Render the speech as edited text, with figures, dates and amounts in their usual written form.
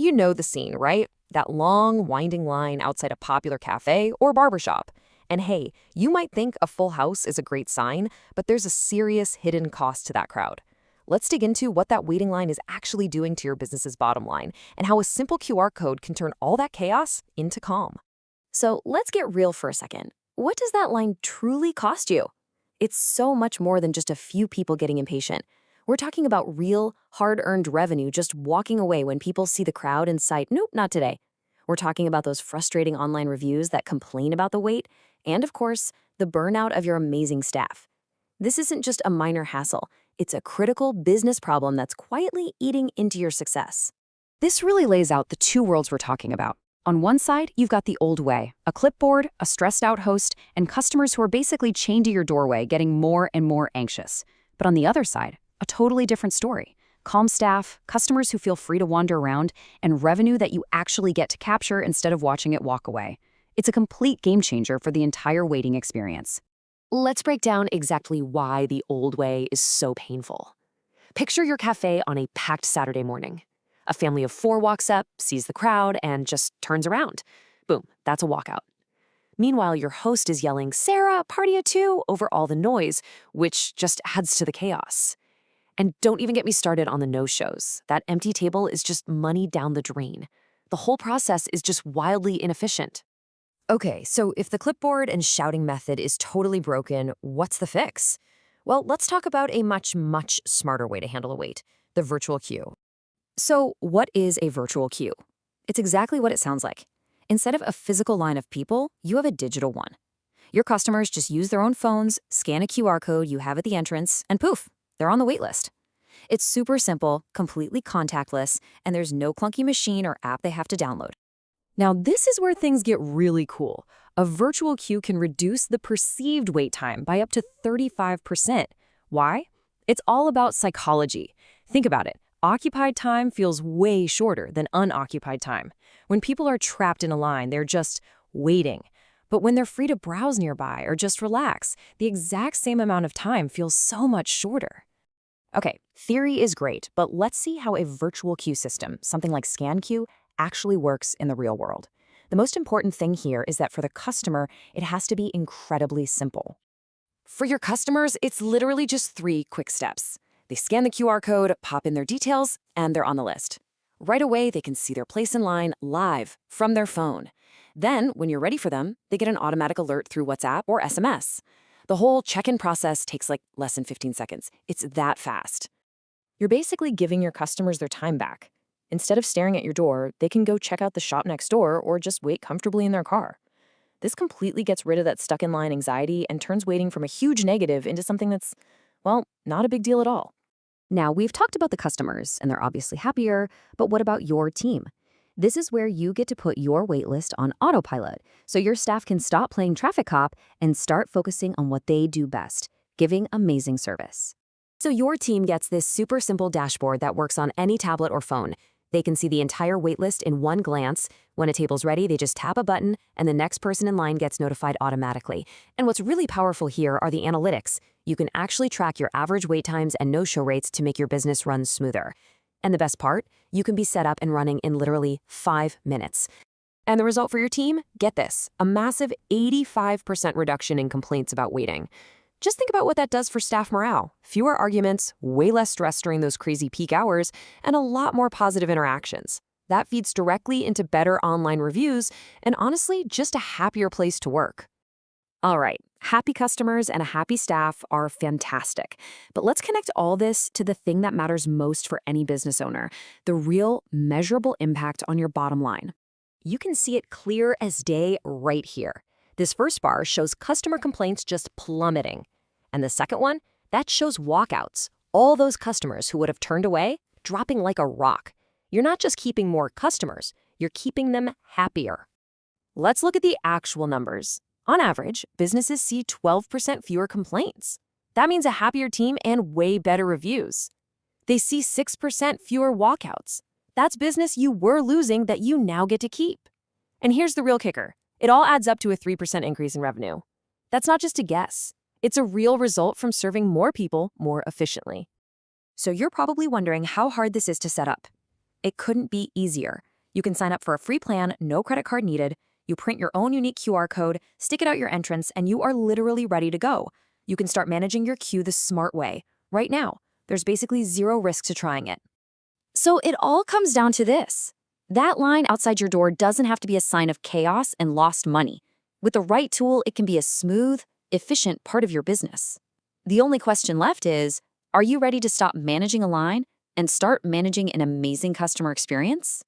You know the scene, right? That long, winding line outside a popular cafe or barbershop. And hey, you might think a full house is a great sign, but there's a serious hidden cost to that crowd. Let's dig into what that waiting line is actually doing to your business's bottom line and how a simple QR code can turn all that chaos into calm. So let's get real for a second. What does that line truly cost you? It's so much more than just a few people getting impatient. We're talking about real, hard-earned revenue just walking away when people see the crowd and cite, nope, not today. We're talking about those frustrating online reviews that complain about the wait, and of course, the burnout of your amazing staff. This isn't just a minor hassle. It's a critical business problem that's quietly eating into your success. This really lays out the two worlds we're talking about. On one side, you've got the old way, a clipboard, a stressed-out host, and customers who are basically chained to your doorway getting more and more anxious. But on the other side, a totally different story. Calm staff, customers who feel free to wander around, and revenue that you actually get to capture instead of watching it walk away. It's a complete game changer for the entire waiting experience. Let's break down exactly why the old way is so painful. Picture your cafe on a packed Saturday morning. A family of 4 walks up, sees the crowd, and just turns around. Boom, that's a walkout. Meanwhile, your host is yelling, "Sarah, party at 2," over all the noise, which just adds to the chaos. And don't even get me started on the no-shows. That empty table is just money down the drain. The whole process is just wildly inefficient. Okay, so if the clipboard and shouting method is totally broken, what's the fix? Well, let's talk about a much, much smarter way to handle a wait, the virtual queue. So what is a virtual queue? It's exactly what it sounds like. Instead of a physical line of people, you have a digital one. Your customers just use their own phones, scan a QR code you have at the entrance, and poof, they're on the wait list. It's super simple, completely contactless, and there's no clunky machine or app they have to download. Now, this is where things get really cool. A virtual queue can reduce the perceived wait time by up to 35%. Why? It's all about psychology. Think about it. Occupied time feels way shorter than unoccupied time. When people are trapped in a line, they're just waiting. But when they're free to browse nearby or just relax, the exact same amount of time feels so much shorter. Okay, theory is great, but let's see how a virtual queue system, something like ScanQueue, actually works in the real world. The most important thing here is that for the customer, it has to be incredibly simple. For your customers, it's literally just 3 quick steps. They scan the QR code, pop in their details, and they're on the list. Right away, they can see their place in line live from their phone. Then, when you're ready for them, they get an automatic alert through WhatsApp or SMS. The whole check-in process takes like less than 15 seconds. It's that fast. You're basically giving your customers their time back. Instead of staring at your door, they can go check out the shop next door or just wait comfortably in their car. This completely gets rid of that stuck-in-line anxiety and turns waiting from a huge negative into something that's, well, not a big deal at all. Now, we've talked about the customers, and they're obviously happier, but what about your team? This is where you get to put your waitlist on autopilot, so your staff can stop playing traffic cop and start focusing on what they do best, giving amazing service. So your team gets this super simple dashboard that works on any tablet or phone. They can see the entire waitlist in one glance. When a table's ready, they just tap a button, and the next person in line gets notified automatically. And what's really powerful here are the analytics. You can actually track your average wait times and no-show rates to make your business run smoother. And the best part, you can be set up and running in literally 5 minutes. And the result for your team? Get this, a massive 85% reduction in complaints about waiting. Just think about what that does for staff morale. Fewer arguments, way less stress during those crazy peak hours, and a lot more positive interactions. That feeds directly into better online reviews and honestly, just a happier place to work. All right, happy customers and a happy staff are fantastic. But let's connect all this to the thing that matters most for any business owner, the real measurable impact on your bottom line. You can see it clear as day right here. This first bar shows customer complaints just plummeting. And the second one, that shows walkouts, all those customers who would have turned away, dropping like a rock. You're not just keeping more customers, you're keeping them happier. Let's look at the actual numbers. On average, businesses see 12% fewer complaints. That means a happier team and way better reviews. They see 6% fewer walkouts. That's business you were losing that you now get to keep. And here's the real kicker. It all adds up to a 3% increase in revenue. That's not just a guess. It's a real result from serving more people more efficiently. So you're probably wondering how hard this is to set up. It couldn't be easier. You can sign up for a free plan, no credit card needed. You print your own unique QR code, stick it out your entrance, and you are literally ready to go. You can start managing your queue the smart way, right now. There's basically zero risk to trying it. So it all comes down to this. That line outside your door doesn't have to be a sign of chaos and lost money. With the right tool, it can be a smooth, efficient part of your business. The only question left is, are you ready to stop managing a line and start managing an amazing customer experience?